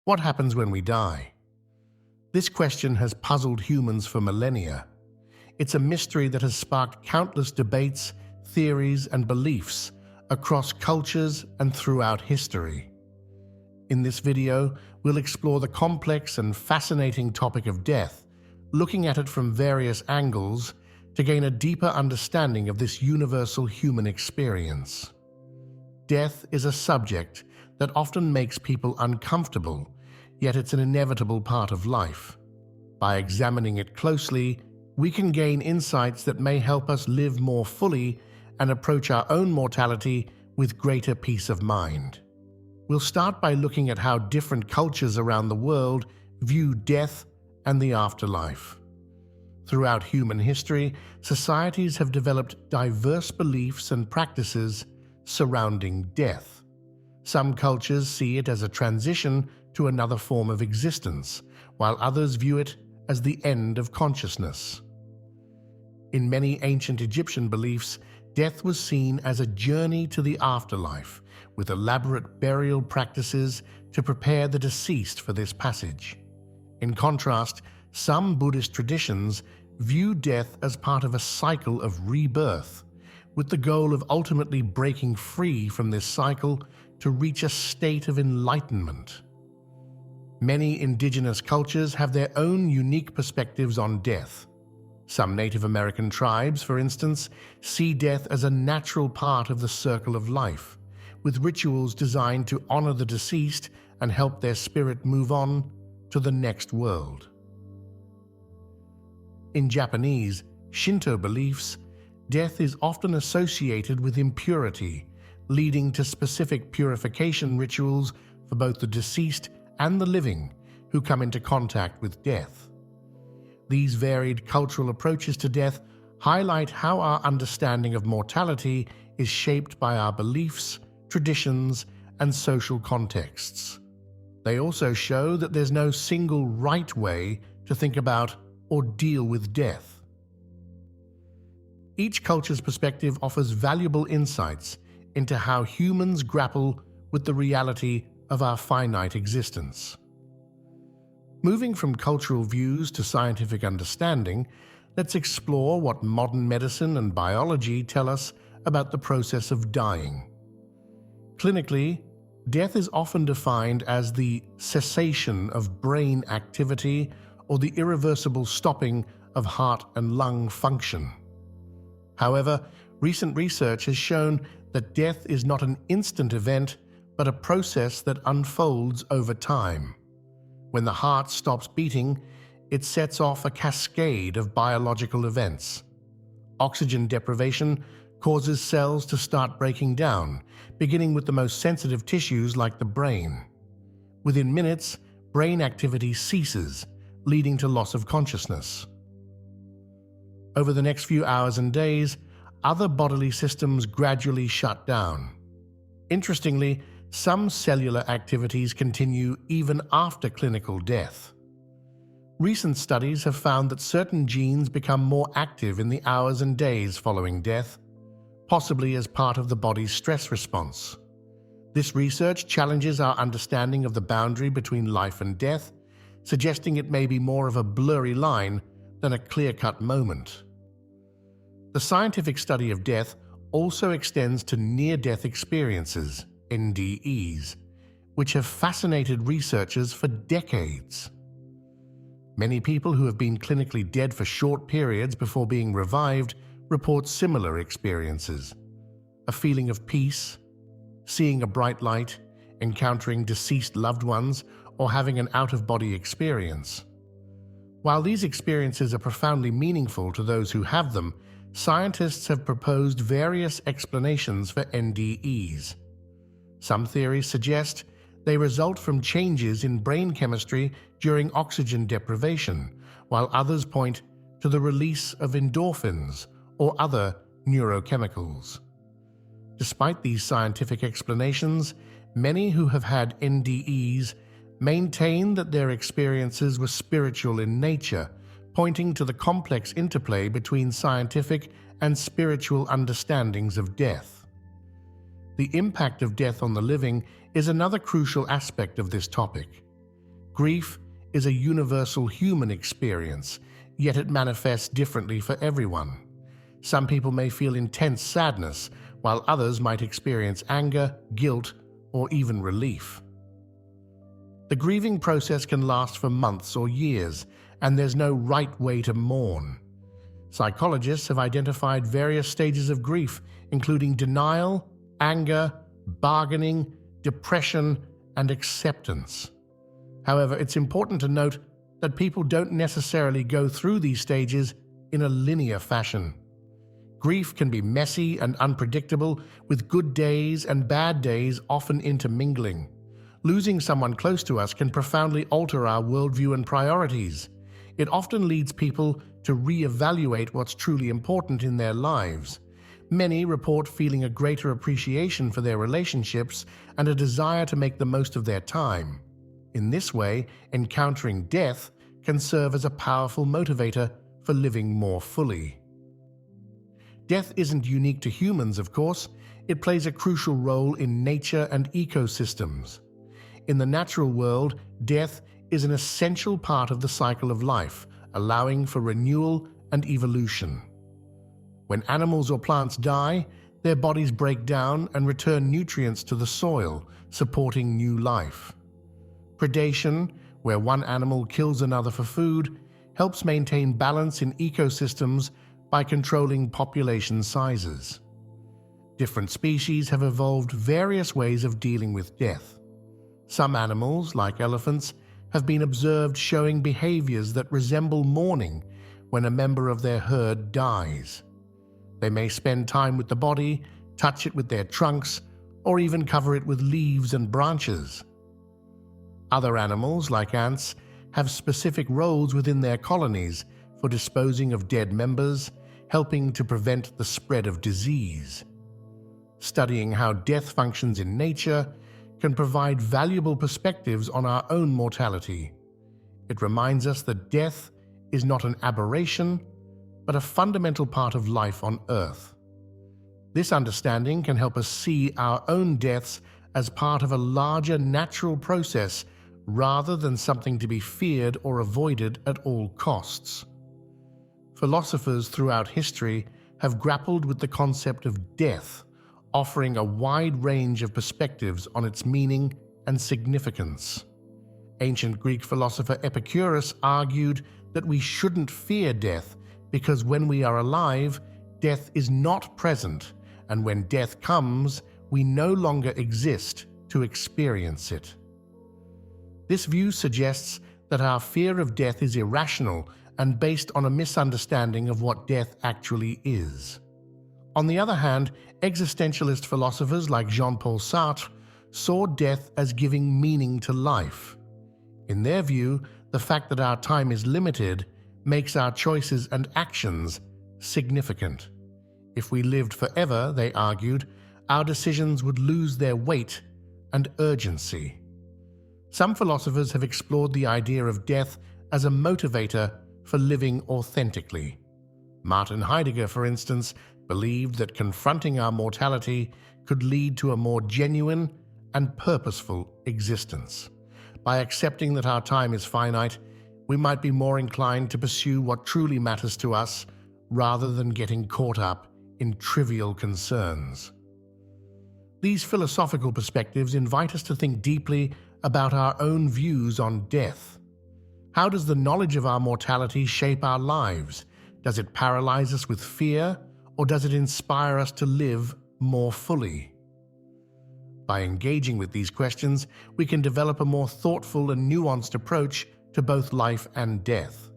What happens when we die? This question has puzzled humans for millennia. It's a mystery that has sparked countless debates, theories, and beliefs across cultures and throughout history. In this video, we'll explore the complex and fascinating topic of death, looking at it from various angles to gain a deeper understanding of this universal human experience. Death is a subject that often makes people uncomfortable, yet it's an inevitable part of life. By examining it closely, we can gain insights that may help us live more fully and approach our own mortality with greater peace of mind. We'll start by looking at how different cultures around the world view death and the afterlife. Throughout human history, societies have developed diverse beliefs and practices surrounding death. Some cultures see it as a transition to another form of existence, while others view it as the end of consciousness. In many ancient Egyptian beliefs, death was seen as a journey to the afterlife, with elaborate burial practices to prepare the deceased for this passage. In contrast, some Buddhist traditions view death as part of a cycle of rebirth, with the goal of ultimately breaking free from this cycle to reach a state of enlightenment. Many indigenous cultures have their own unique perspectives on death. Some Native American tribes, for instance, see death as a natural part of the circle of life, with rituals designed to honor the deceased and help their spirit move on to the next world. In Japanese, Shinto beliefs, death is often associated with impurity, leading to specific purification rituals for both the deceased and the living who come into contact with death. These varied cultural approaches to death highlight how our understanding of mortality is shaped by our beliefs, traditions, and social contexts. They also show that there's no single right way to think about or deal with death. Each culture's perspective offers valuable insights into how humans grapple with the reality of our finite existence. Moving from cultural views to scientific understanding, let's explore what modern medicine and biology tell us about the process of dying. Clinically, death is often defined as the cessation of brain activity or the irreversible stopping of heart and lung function. However, recent research has shown that death is not an instant event, but a process that unfolds over time. When the heart stops beating, it sets off a cascade of biological events. Oxygen deprivation causes cells to start breaking down, beginning with the most sensitive tissues like the brain. Within minutes, brain activity ceases, leading to loss of consciousness. Over the next few hours and days, other bodily systems gradually shut down. Interestingly, some cellular activities continue even after clinical death. Recent studies have found that certain genes become more active in the hours and days following death, possibly as part of the body's stress response. This research challenges our understanding of the boundary between life and death, suggesting it may be more of a blurry line than a clear-cut moment. The scientific study of death also extends to near-death experiences, NDEs, which have fascinated researchers for decades. Many people who have been clinically dead for short periods before being revived report similar experiences: a feeling of peace, seeing a bright light, encountering deceased loved ones, or having an out-of-body experience. While these experiences are profoundly meaningful to those who have them, scientists have proposed various explanations for NDEs. Some theories suggest they result from changes in brain chemistry during oxygen deprivation, while others point to the release of endorphins or other neurochemicals. Despite these scientific explanations, many who have had NDEs maintain that their experiences were spiritual in nature, pointing to the complex interplay between scientific and spiritual understandings of death. The impact of death on the living is another crucial aspect of this topic. Grief is a universal human experience, yet it manifests differently for everyone. Some people may feel intense sadness, while others might experience anger, guilt, or even relief. The grieving process can last for months or years, and there's no right way to mourn. Psychologists have identified various stages of grief, including denial, anger, bargaining, depression, and acceptance. However, it's important to note that people don't necessarily go through these stages in a linear fashion. Grief can be messy and unpredictable, with good days and bad days often intermingling. Losing someone close to us can profoundly alter our worldview and priorities. It often leads people to re-evaluate what's truly important in their lives. Many report feeling a greater appreciation for their relationships and a desire to make the most of their time. In this way, encountering death can serve as a powerful motivator for living more fully. Death isn't unique to humans, of course. It plays a crucial role in nature and ecosystems. In the natural world, death is an essential part of the cycle of life, allowing for renewal and evolution. When animals or plants die, their bodies break down and return nutrients to the soil, supporting new life. Predation, where one animal kills another for food, helps maintain balance in ecosystems by controlling population sizes. Different species have evolved various ways of dealing with death. Some animals, like elephants, have been observed showing behaviors that resemble mourning when a member of their herd dies. They may spend time with the body, touch it with their trunks, or even cover it with leaves and branches. Other animals, like ants, have specific roles within their colonies for disposing of dead members, helping to prevent the spread of disease. Studying how death functions in nature can provide valuable perspectives on our own mortality. It reminds us that death is not an aberration, but a fundamental part of life on Earth. This understanding can help us see our own deaths as part of a larger natural process rather than something to be feared or avoided at all costs. Philosophers throughout history have grappled with the concept of death, offering a wide range of perspectives on its meaning and significance. Ancient Greek philosopher Epicurus argued that we shouldn't fear death because when we are alive, death is not present, and when death comes, we no longer exist to experience it. This view suggests that our fear of death is irrational and based on a misunderstanding of what death actually is. On the other hand, existentialist philosophers like Jean-Paul Sartre saw death as giving meaning to life. In their view, the fact that our time is limited makes our choices and actions significant. If we lived forever, they argued, our decisions would lose their weight and urgency. Some philosophers have explored the idea of death as a motivator for living authentically. Martin Heidegger, for instance, believed that confronting our mortality could lead to a more genuine and purposeful existence. By accepting that our time is finite, we might be more inclined to pursue what truly matters to us rather than getting caught up in trivial concerns. These philosophical perspectives invite us to think deeply about our own views on death. How does the knowledge of our mortality shape our lives? Does it paralyze us with fear, or does it inspire us to live more fully? By engaging with these questions, we can develop a more thoughtful and nuanced approach to both life and death.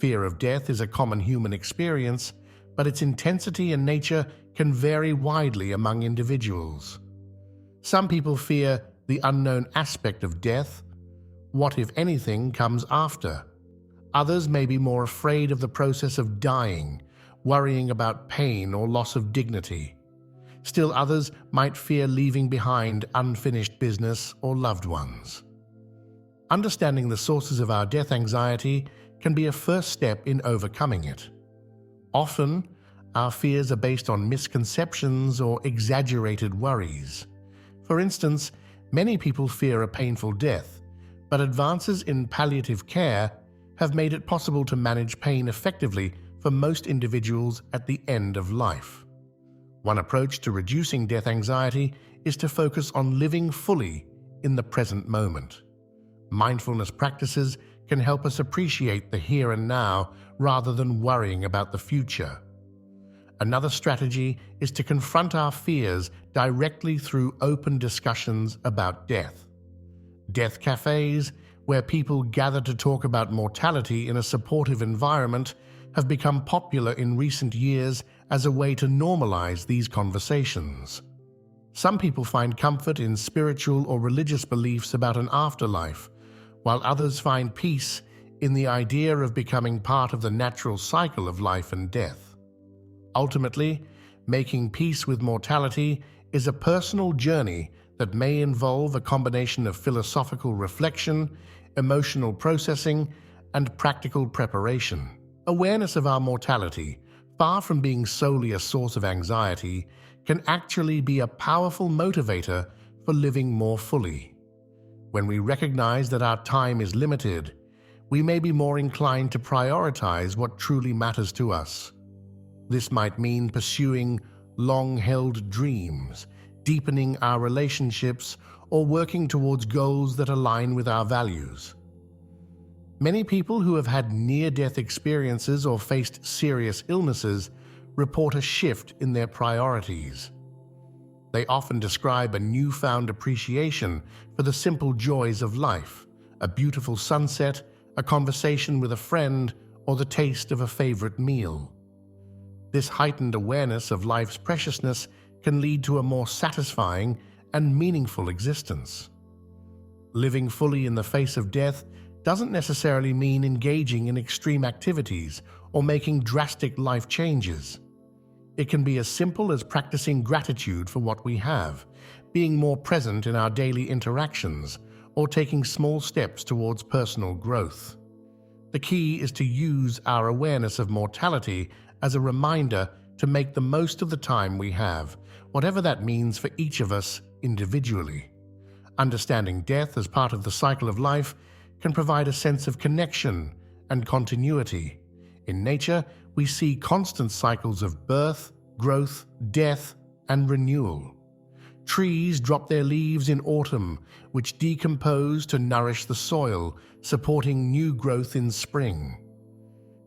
Fear of death is a common human experience, but its intensity and nature can vary widely among individuals. Some people fear the unknown aspect of death. What, if anything, comes after? Others may be more afraid of the process of dying, worrying about pain or loss of dignity. Still others might fear leaving behind unfinished business or loved ones. Understanding the sources of our death anxiety can be a first step in overcoming it. Often, our fears are based on misconceptions or exaggerated worries. For instance, many people fear a painful death, but advances in palliative care have made it possible to manage pain effectively for most individuals at the end of life. One approach to reducing death anxiety is to focus on living fully in the present moment. Mindfulness practices can help us appreciate the here and now rather than worrying about the future. Another strategy is to confront our fears directly through open discussions about death. Death cafes, where people gather to talk about mortality in a supportive environment, have become popular in recent years as a way to normalize these conversations. Some people find comfort in spiritual or religious beliefs about an afterlife, while others find peace in the idea of becoming part of the natural cycle of life and death. Ultimately, making peace with mortality is a personal journey that may involve a combination of philosophical reflection, emotional processing, and practical preparation. Awareness of our mortality, far from being solely a source of anxiety, can actually be a powerful motivator for living more fully. When we recognize that our time is limited, we may be more inclined to prioritize what truly matters to us. This might mean pursuing long-held dreams, deepening our relationships, or working towards goals that align with our values. Many people who have had near-death experiences or faced serious illnesses report a shift in their priorities. They often describe a newfound appreciation for the simple joys of life, a beautiful sunset, a conversation with a friend, or the taste of a favorite meal. This heightened awareness of life's preciousness can lead to a more satisfying and meaningful existence. Living fully in the face of death doesn't necessarily mean engaging in extreme activities or making drastic life changes. It can be as simple as practicing gratitude for what we have, being more present in our daily interactions, or taking small steps towards personal growth. The key is to use our awareness of mortality as a reminder to make the most of the time we have, whatever that means for each of us individually. Understanding death as part of the cycle of life can provide a sense of connection and continuity. In nature, we see constant cycles of birth, growth, death, and renewal. Trees drop their leaves in autumn, which decompose to nourish the soil, supporting new growth in spring.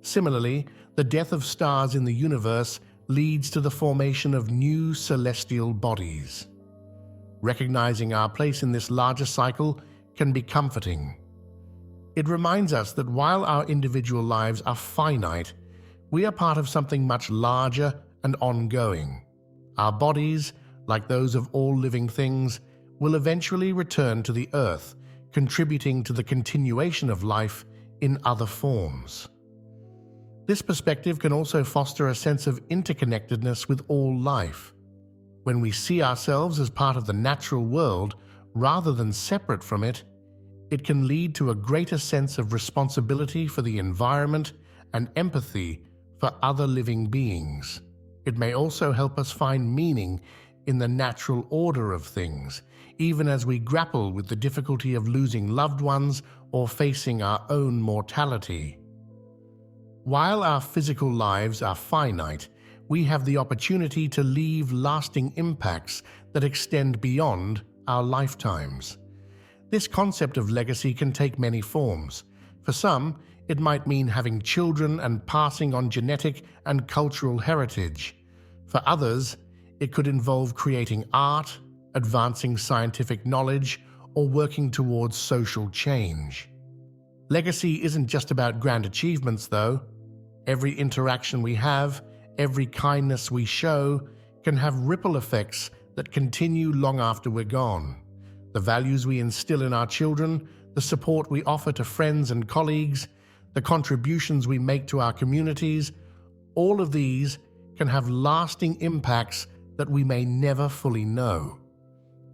Similarly, the death of stars in the universe leads to the formation of new celestial bodies. Recognizing our place in this larger cycle can be comforting. It reminds us that while our individual lives are finite, we are part of something much larger and ongoing. Our bodies, like those of all living things, will eventually return to the earth, contributing to the continuation of life in other forms. This perspective can also foster a sense of interconnectedness with all life. When we see ourselves as part of the natural world rather than separate from it, it can lead to a greater sense of responsibility for the environment and empathy for other living beings. It may also help us find meaning in the natural order of things, even as we grapple with the difficulty of losing loved ones or facing our own mortality. While our physical lives are finite, we have the opportunity to leave lasting impacts that extend beyond our lifetimes. This concept of legacy can take many forms. For some, it might mean having children and passing on genetic and cultural heritage. For others, it could involve creating art, advancing scientific knowledge, or working towards social change. Legacy isn't just about grand achievements, though. Every interaction we have, every kindness we show, can have ripple effects that continue long after we're gone. The values we instill in our children, the support we offer to friends and colleagues, the contributions we make to our communities, all of these can have lasting impacts that we may never fully know.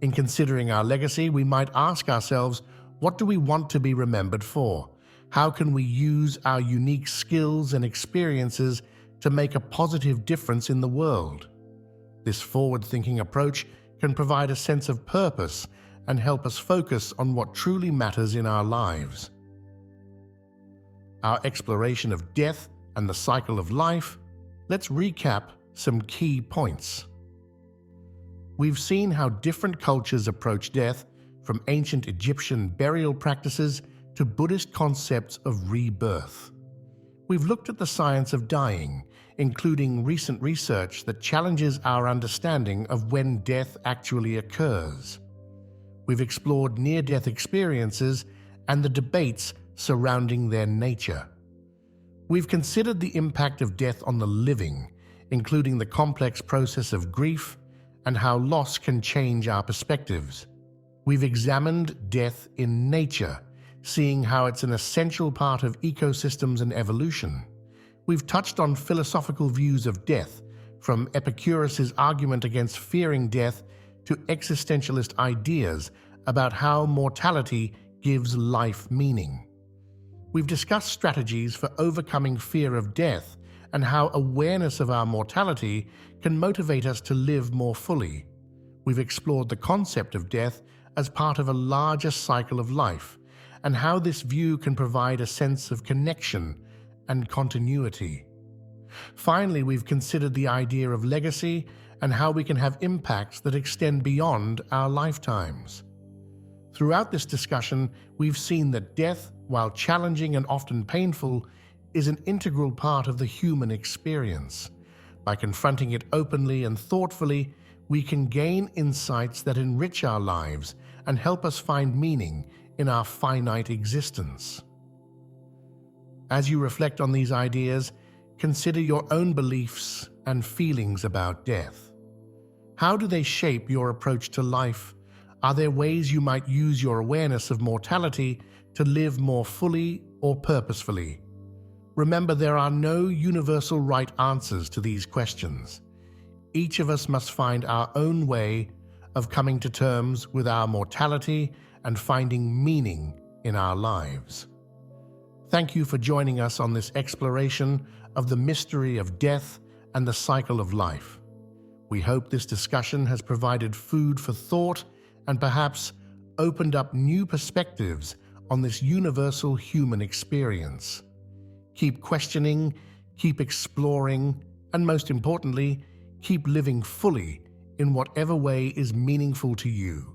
In considering our legacy, we might ask ourselves, what do we want to be remembered for? How can we use our unique skills and experiences to make a positive difference in the world? This forward-thinking approach can provide a sense of purpose and help us focus on what truly matters in our lives. Our exploration of death and the cycle of life, let's recap some key points. We've seen how different cultures approach death, from ancient Egyptian burial practices to Buddhist concepts of rebirth. We've looked at the science of dying, including recent research that challenges our understanding of when death actually occurs. We've explored near-death experiences and the debates surrounding their nature. We've considered the impact of death on the living, including the complex process of grief and how loss can change our perspectives. We've examined death in nature, seeing how it's an essential part of ecosystems and evolution. We've touched on philosophical views of death, from Epicurus' argument against fearing death to existentialist ideas about how mortality gives life meaning. We've discussed strategies for overcoming fear of death and how awareness of our mortality can motivate us to live more fully. We've explored the concept of death as part of a larger cycle of life, and how this view can provide a sense of connection and continuity. Finally, we've considered the idea of legacy and how we can have impacts that extend beyond our lifetimes. Throughout this discussion, we've seen that death, while challenging and often painful, is an integral part of the human experience. By confronting it openly and thoughtfully, we can gain insights that enrich our lives and help us find meaning in our finite existence. As you reflect on these ideas, consider your own beliefs and feelings about death. How do they shape your approach to life? Are there ways you might use your awareness of mortality to live more fully or purposefully? Remember, there are no universal right answers to these questions. Each of us must find our own way of coming to terms with our mortality and finding meaning in our lives. Thank you for joining us on this exploration of the mystery of death and the cycle of life. We hope this discussion has provided food for thought and perhaps opened up new perspectives on this universal human experience. Keep questioning, keep exploring, and most importantly, keep living fully in whatever way is meaningful to you.